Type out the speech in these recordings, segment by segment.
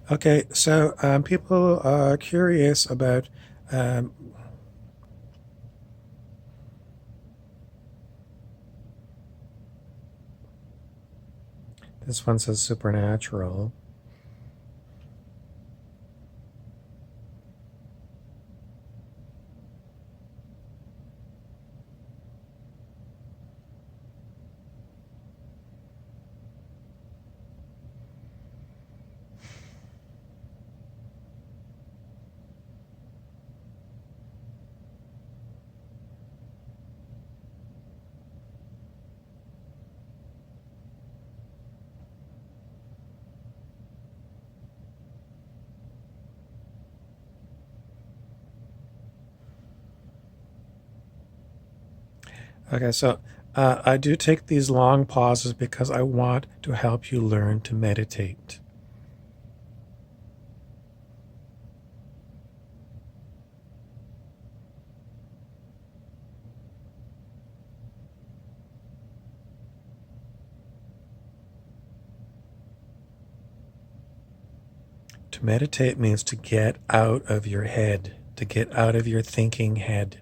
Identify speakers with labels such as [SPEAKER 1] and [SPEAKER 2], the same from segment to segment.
[SPEAKER 1] Okay, so people are curious about um, this one says supernatural. Okay, so I do take these long pauses because I want to help you learn to meditate. To meditate means to get out of your head, to get out of your thinking head.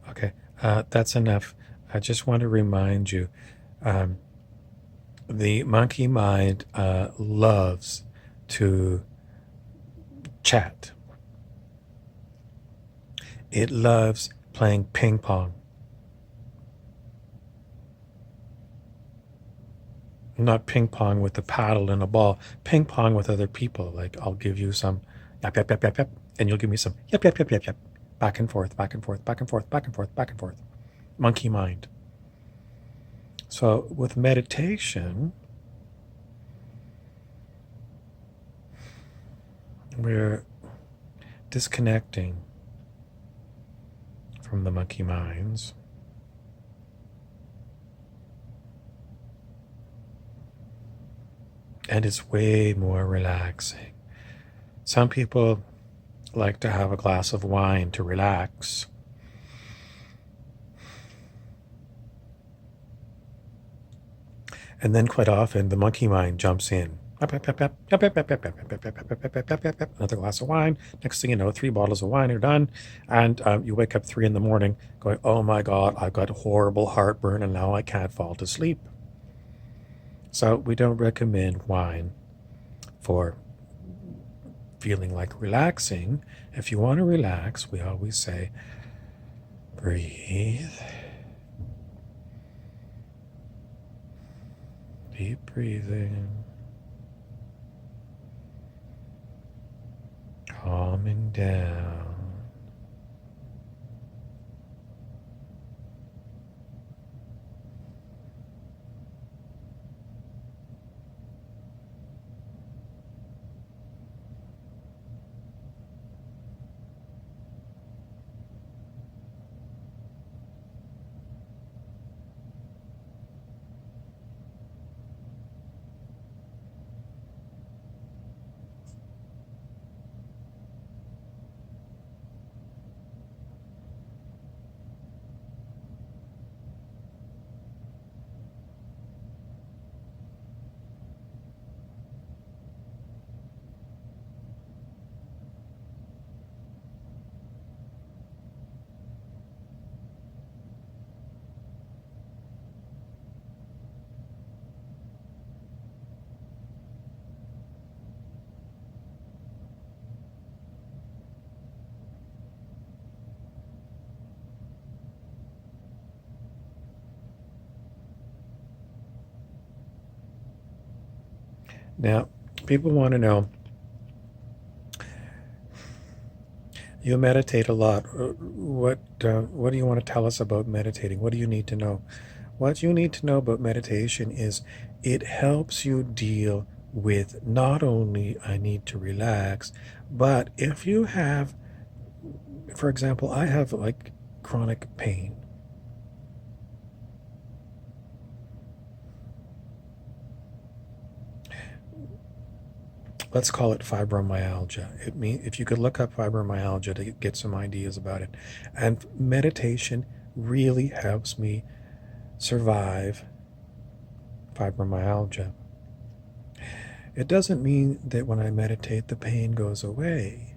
[SPEAKER 1] Okay, that's enough. I just want to remind you um, the monkey mind loves to chat, it loves playing ping pong. Not ping pong with the paddle and a ball, ping pong with other people. Like I'll give you some yap, yap, yap, yap, yap, and you'll give me some yap, yap, yap, yap, yap. Back and forth, back and forth, back and forth, back and forth, back and forth. Monkey mind. So with meditation, we're disconnecting from the monkey minds. And it's way more relaxing. Some people like to have a glass of wine to relax. And then quite often the monkey mind jumps in. Another glass of wine. Next thing you know, 3 bottles of wine are done. And you wake up 3 in the morning going, oh my God, I've got horrible heartburn and now I can't fall to sleep. So we don't recommend wine for feeling like relaxing. If you want to relax, we always say, breathe. Deep breathing. Calming down. Now, people want to know, you meditate a lot. What do you want to tell us about meditating? What do you need to know? What you need to know about meditation is it helps you deal with not only I need to relax, but if you have, for example, I have like chronic pain. Let's call it fibromyalgia. If you could look up fibromyalgia to get some ideas about it. And meditation really helps me survive fibromyalgia. It doesn't mean that when I meditate the pain goes away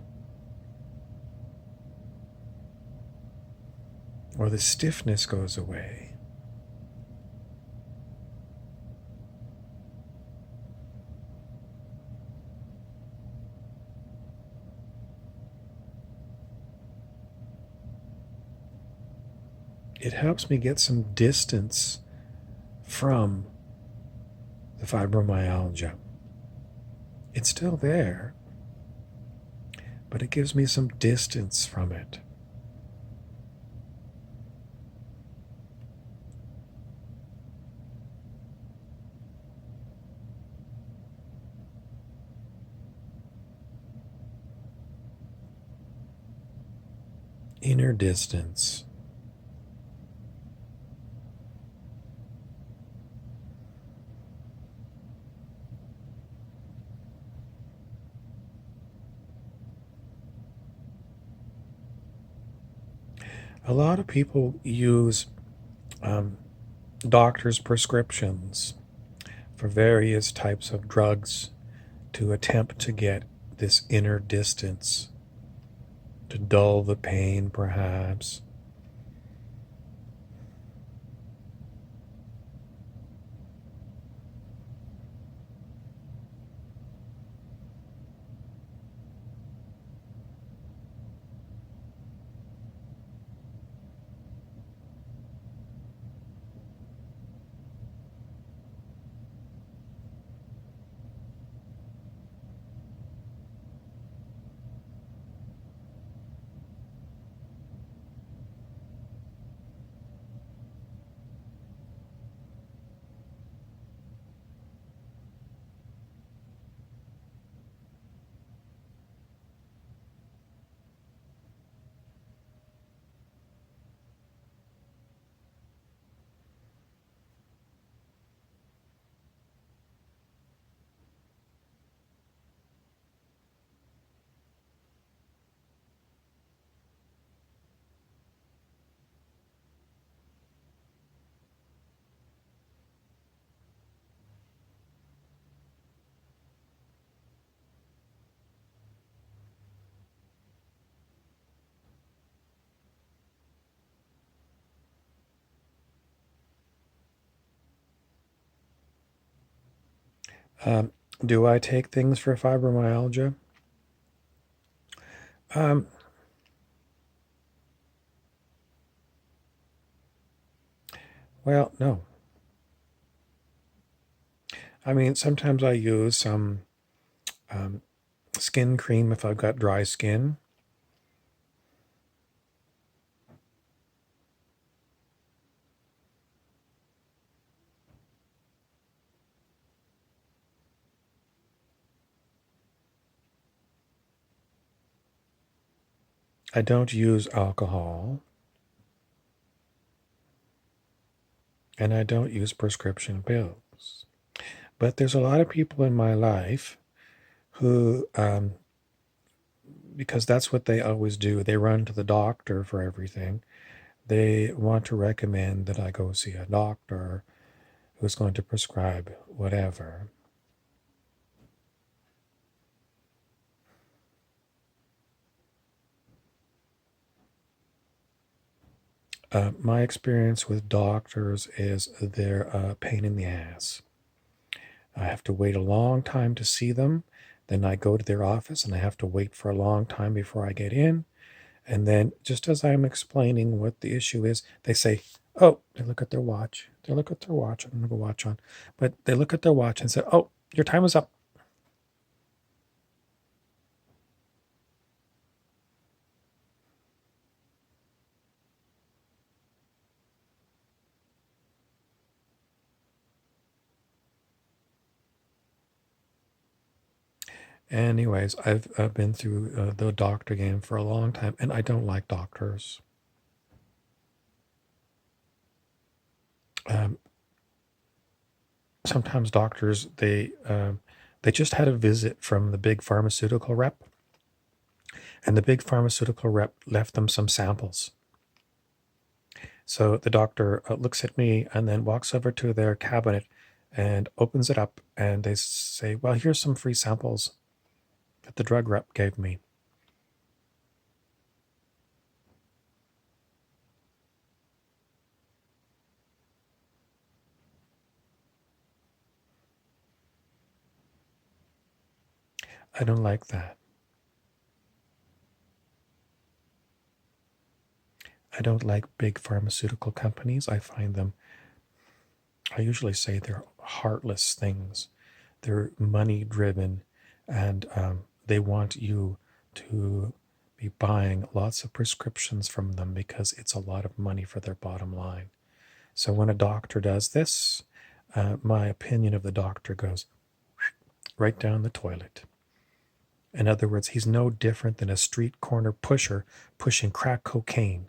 [SPEAKER 1] or the stiffness goes away. It helps me get some distance from the fibromyalgia. It's still there, but it gives me some distance from it. Inner distance. A lot of people use doctor's prescriptions for various types of drugs to attempt to get this inner distance, to dull the pain, perhaps. Um, do I take things for fibromyalgia? Um, well, no. I mean, sometimes I use some um, skin cream if I've got dry skin. I don't use alcohol, and I don't use prescription pills. But there's a lot of people in my life who, because that's what they always do, they run to the doctor for everything. They want to recommend that I go see a doctor who's going to prescribe whatever. My experience with doctors is they're a pain in the ass. I have to wait a long time to see them. Then I go to their office and I have to wait for a long time before I get in. And then, just as I'm explaining what the issue is, they say, "Oh," they look at their watch. They look at their watch. I don't have a watch on, but they look at their watch and say, "Oh, your time is up." Anyways, I've been through the doctor game for a long time, and I don't like doctors. Um, Sometimes doctors they just had a visit from the big pharmaceutical rep, and the big pharmaceutical rep left them some samples. So the doctor looks at me and then walks over to their cabinet and opens it up, and they say, "Well, here's some free samples that the drug rep gave me." I don't like that. I don't like big pharmaceutical companies. I find them, I usually say they're heartless things. They're money driven, and they want you to be buying lots of prescriptions from them because it's a lot of money for their bottom line. So when a doctor does this, my opinion of the doctor goes right down the toilet. In other words, he's no different than a street corner pusher pushing crack cocaine.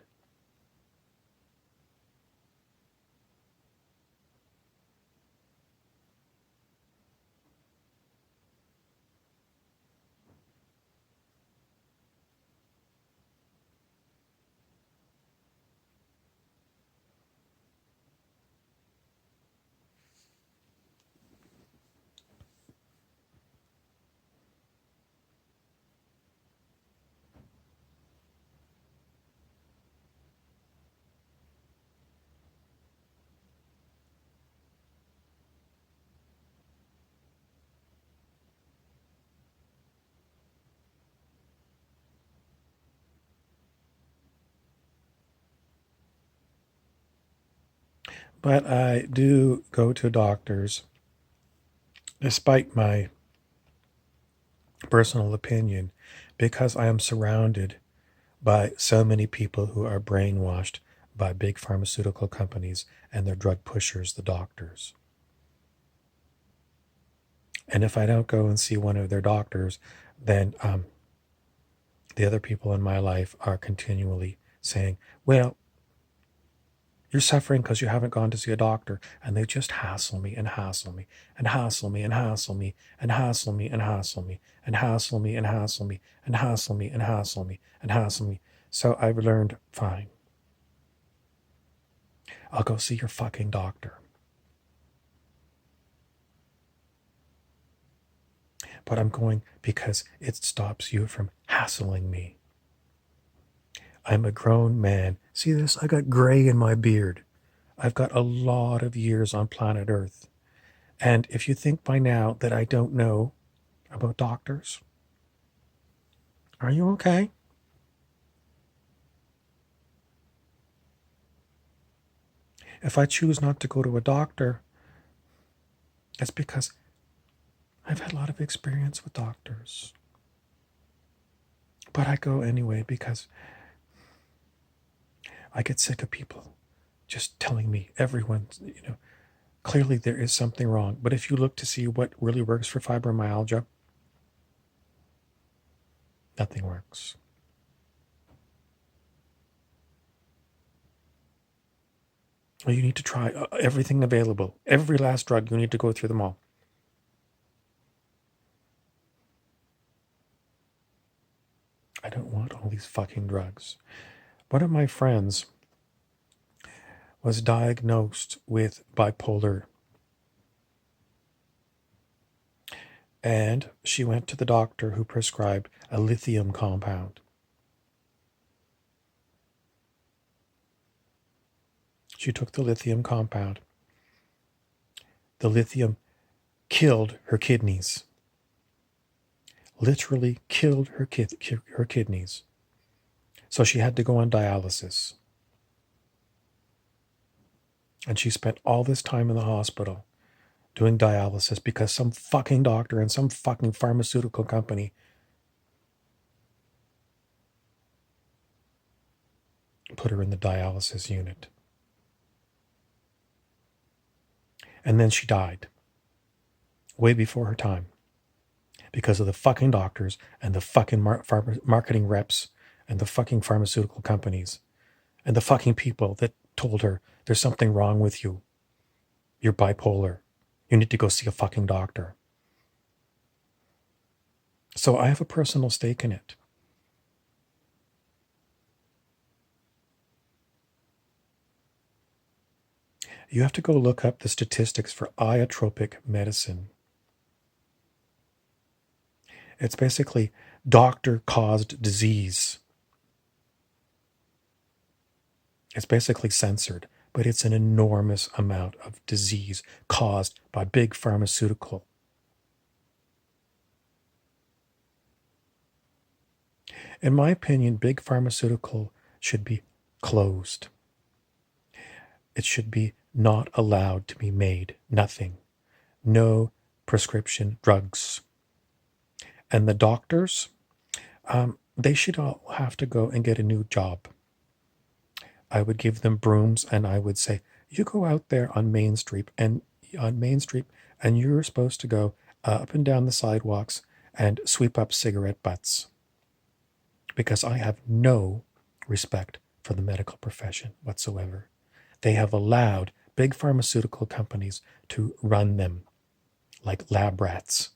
[SPEAKER 1] But I do go to doctors, despite my personal opinion, because I am surrounded by so many people who are brainwashed by big pharmaceutical companies and their drug pushers, the doctors. And if I don't go and see one of their doctors, then the other people in my life are continually saying, "Well, you're suffering because you haven't gone to see a doctor." And they just hassle me and hassle me and hassle me and hassle me and hassle me and hassle me and hassle me and hassle me and hassle me and hassle me and hassle me. So I've learned, fine, I'll go see your fucking doctor. But I'm going because it stops you from hassling me. I'm a grown man. See this? I got gray in my beard. I've got a lot of years on planet Earth. And if you think by now that I don't know about doctors, are you okay? If I choose not to go to a doctor, it's because I've had a lot of experience with doctors. But I go anyway because I get sick of people just telling me, everyone, clearly there is something wrong. But if you look to see what really works for fibromyalgia, nothing works. You need to try everything available. Every last drug, you need to go through them all. I don't want all these fucking drugs. One of my friends was diagnosed with bipolar, and she went to the doctor who prescribed a lithium compound. She took the lithium compound. The lithium killed her kidneys. Literally killed her kidneys. So she had to go on dialysis. And she spent all this time in the hospital doing dialysis because some fucking doctor and some fucking pharmaceutical company put her in the dialysis unit. And then she died way before her time because of the fucking doctors and the fucking marketing reps and the fucking pharmaceutical companies and the fucking people that told her there's something wrong with you. You're bipolar. You need to go see a fucking doctor. So I have a personal stake in it. You have to go look up the statistics for iotropic medicine. It's basically doctor-caused disease. It's basically censored, but it's an enormous amount of disease caused by big pharmaceutical. In my opinion, big pharmaceutical should be closed. It should be not allowed to be made. Nothing. No prescription drugs. And the doctors, they should all have to go and get a new job. I would give them brooms and I would say, you go out there on Main Street and you're supposed to go up and down the sidewalks and sweep up cigarette butts. Because I have no respect for the medical profession whatsoever. They have allowed big pharmaceutical companies to run them like lab rats.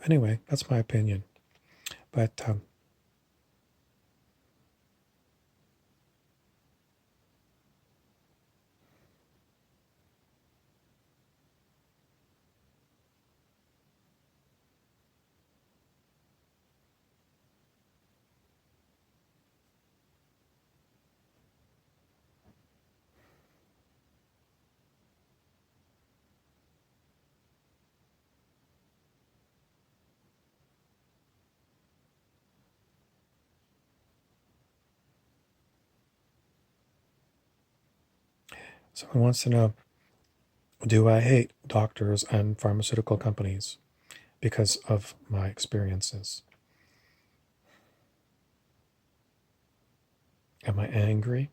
[SPEAKER 1] Anyway, that's my opinion. But someone wants to know, do I hate doctors and pharmaceutical companies because of my experiences? Am I angry?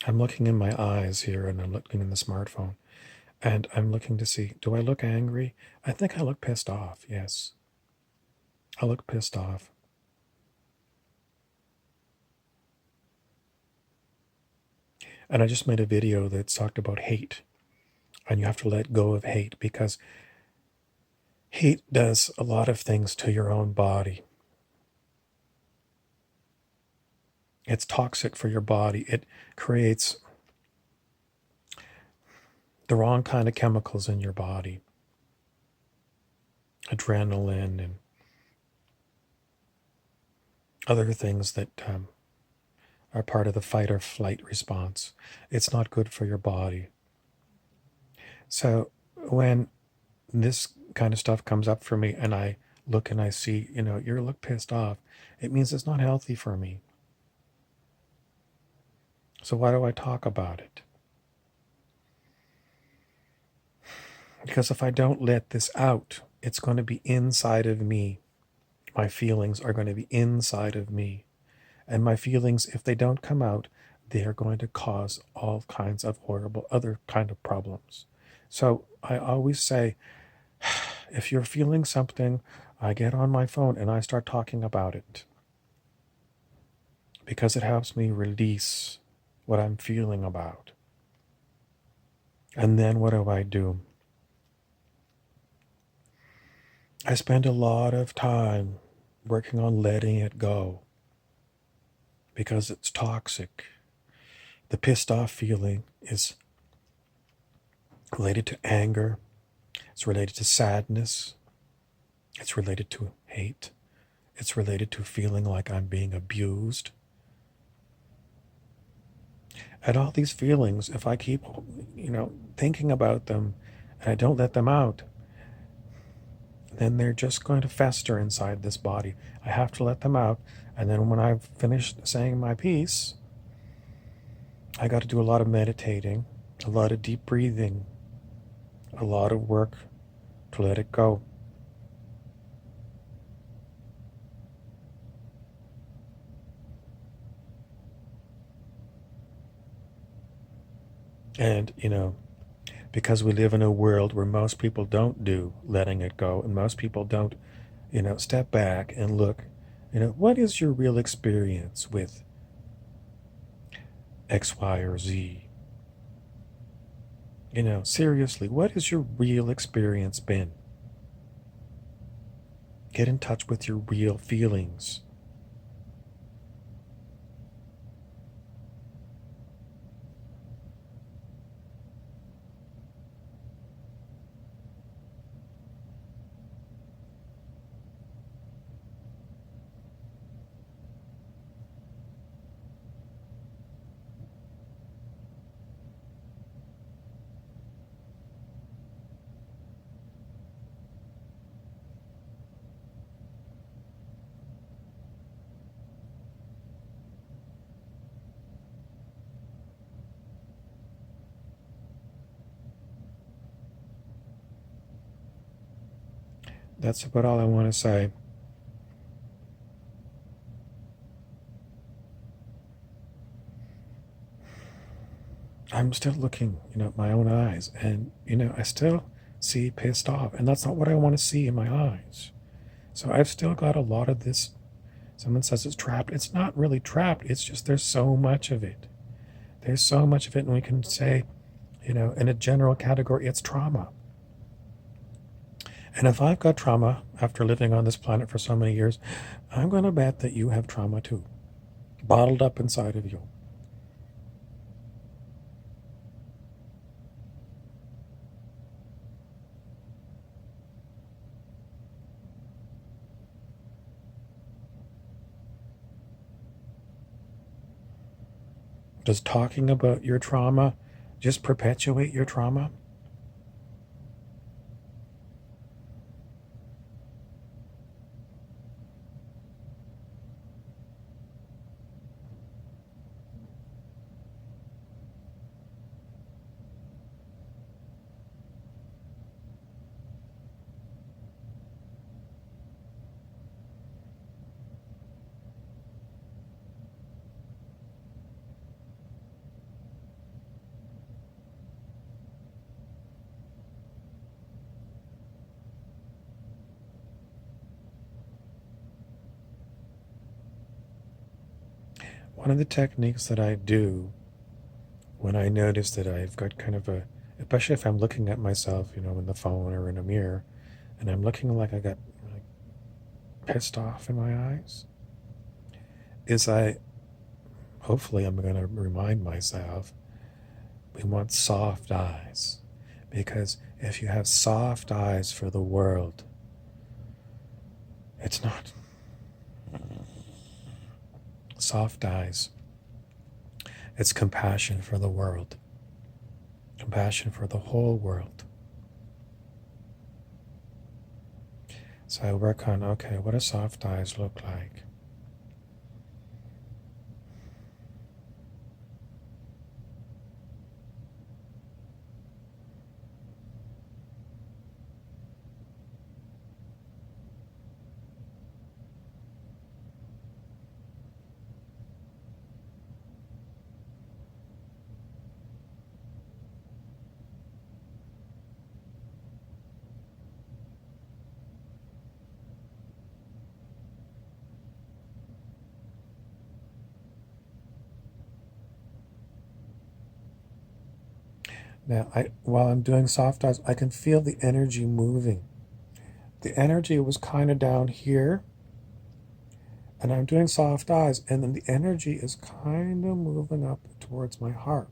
[SPEAKER 1] I'm looking in my eyes here and I'm looking in the smartphone and I'm looking to see, do I look angry? I think I look pissed off, yes. I look pissed off. And I just made a video that talked about hate. And you have to let go of hate because hate does a lot of things to your own body. It's toxic for your body. It creates the wrong kind of chemicals in your body. Adrenaline and other things that are part of the fight or flight response. It's not good for your body. So when this kind of stuff comes up for me and I look and I see, you look pissed off, it means it's not healthy for me. So why do I talk about it? Because if I don't let this out, it's going to be inside of me. My feelings are going to be inside of me. And my feelings, if they don't come out, they are going to cause all kinds of horrible other kind of problems. So I always say, if you're feeling something, I get on my phone and I start talking about it. Because it helps me release what I'm feeling about. And then what do? I spend a lot of time working on letting it go. Because it's toxic. The pissed off feeling is related to anger. It's related to sadness. It's related to hate. It's related to feeling like I'm being abused. And all these feelings, if I keep, thinking about them and I don't let them out, then they're just going to fester inside this body. I have to let them out. And then when I've finished saying my piece, I got to do a lot of meditating, a lot of deep breathing, a lot of work to let it go. And, because we live in a world where most people don't do letting it go, and most people don't, step back and look, what is your real experience with X, Y, or Z? Seriously, what has your real experience been? Get in touch with your real feelings. That's about all I want to say. I'm still looking, at my own eyes, and, I still see pissed off, and that's not what I want to see in my eyes. So I've still got a lot of this. Someone says it's trapped. It's not really trapped. It's just there's so much of it. There's so much of it, and we can say, in a general category, it's trauma. And if I've got trauma after living on this planet for so many years, I'm going to bet that you have trauma too, bottled up inside of you. Does talking about your trauma just perpetuate your trauma? One of the techniques that I do when I notice that I've got kind of especially if I'm looking at myself, in the phone or in a mirror, and I'm looking like I got like pissed off in my eyes, is hopefully I'm going to remind myself we want soft eyes. Because if you have soft eyes for the world, it's not soft eyes. It's compassion for the world, compassion for the whole world. So I work on, okay, what do soft eyes look like? Now, while I'm doing soft eyes, I can feel the energy moving. The energy was kind of down here, and I'm doing soft eyes, and then the energy is kind of moving up towards my heart.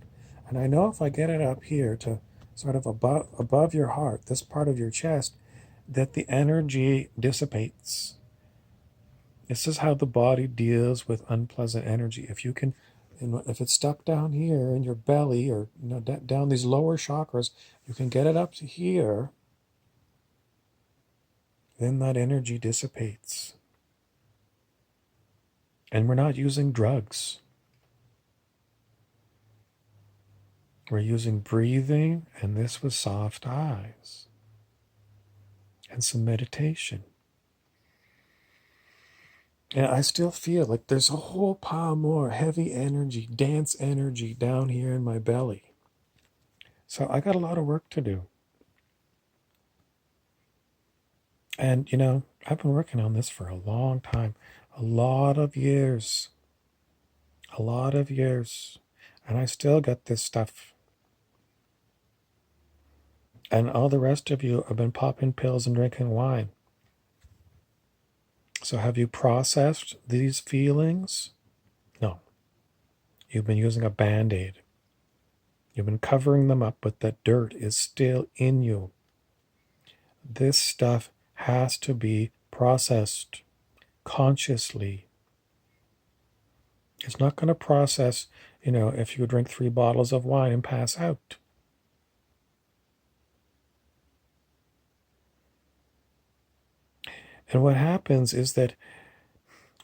[SPEAKER 1] And I know if I get it up here to sort of above your heart, this part of your chest, that the energy dissipates. This is how the body deals with unpleasant energy. If you can, if it's stuck down here in your belly or down these lower chakras, you can get it up to here, then that energy dissipates. And we're not using drugs. We're using breathing, and this was soft eyes and some meditation. And I still feel like there's a whole pile more heavy energy, dense energy down here in my belly. So I got a lot of work to do. And, I've been working on this for a long time, a lot of years, a lot of years. And I still got this stuff. And all the rest of you have been popping pills and drinking wine. So have you processed these feelings? No. You've been using a band-aid. You've been covering them up, but the dirt is still in you. This stuff has to be processed consciously. It's not going to process, if you drink 3 bottles of wine and pass out. And what happens is that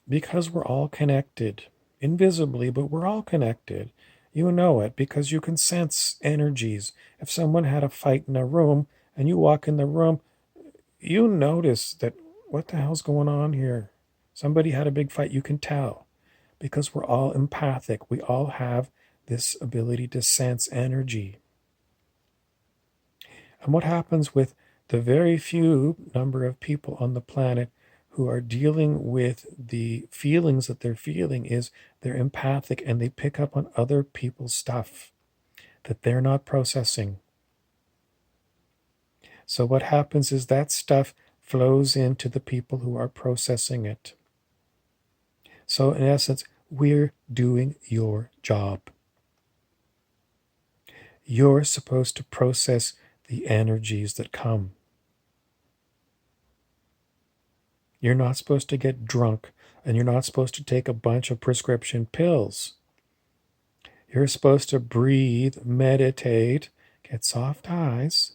[SPEAKER 1] because we're all connected, invisibly, but we're all connected, you know it because you can sense energies. If someone had a fight in a room and you walk in the room, you notice that what the hell's going on here? Somebody had a big fight, you can tell because we're all empathic. We all have this ability to sense energy. And what happens with the very few number of people on the planet who are dealing with the feelings that they're feeling is they're empathic and they pick up on other people's stuff that they're not processing. So what happens is that stuff flows into the people who are processing it. So in essence, we're doing your job. You're supposed to process the energies that come. You're not supposed to get drunk, and you're not supposed to take a bunch of prescription pills. You're supposed to breathe, meditate, get soft eyes,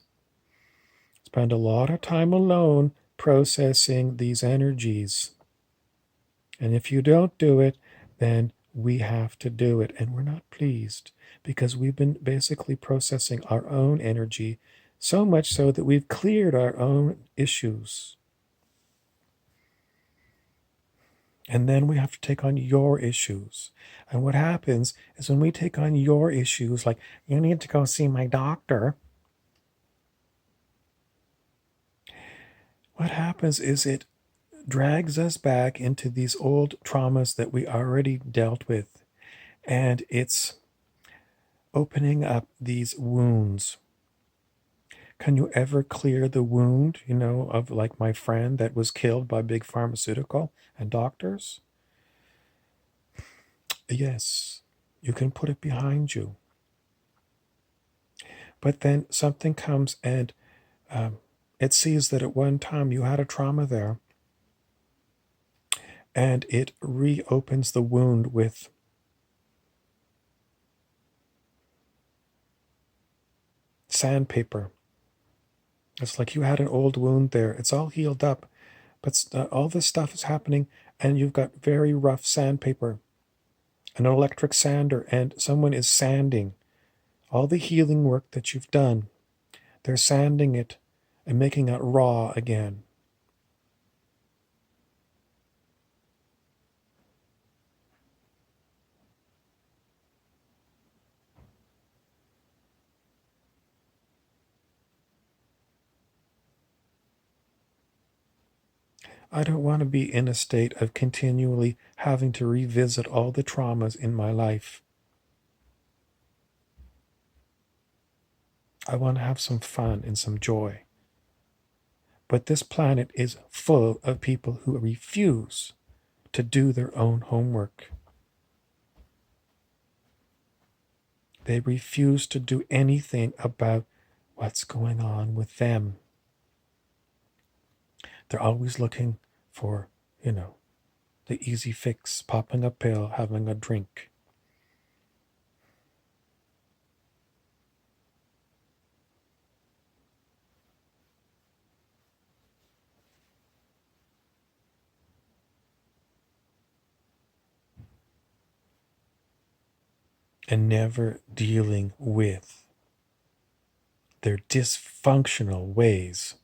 [SPEAKER 1] spend a lot of time alone processing these energies. And if you don't do it, then we have to do it. And we're not pleased because we've been basically processing our own energy so much so that we've cleared our own issues. And then we have to take on your issues. And what happens is when we take on your issues, like, you need to go see my doctor, what happens is it drags us back into these old traumas that we already dealt with. And it's opening up these wounds. Can you ever clear the wound, of like my friend that was killed by big pharmaceutical and doctors? Yes, you can put it behind you. But then something comes and it sees that at one time you had a trauma there, and it reopens the wound with sandpaper. It's like you had an old wound there. It's all healed up, but all this stuff is happening, and you've got very rough sandpaper, an electric sander, and someone is sanding all the healing work that you've done. They're sanding it and making it raw again. I don't want to be in a state of continually having to revisit all the traumas in my life. I want to have some fun and some joy. But this planet is full of people who refuse to do their own homework. They refuse to do anything about what's going on with them. They're always looking for, the easy fix, popping a pill, having a drink. and never dealing with their dysfunctional ways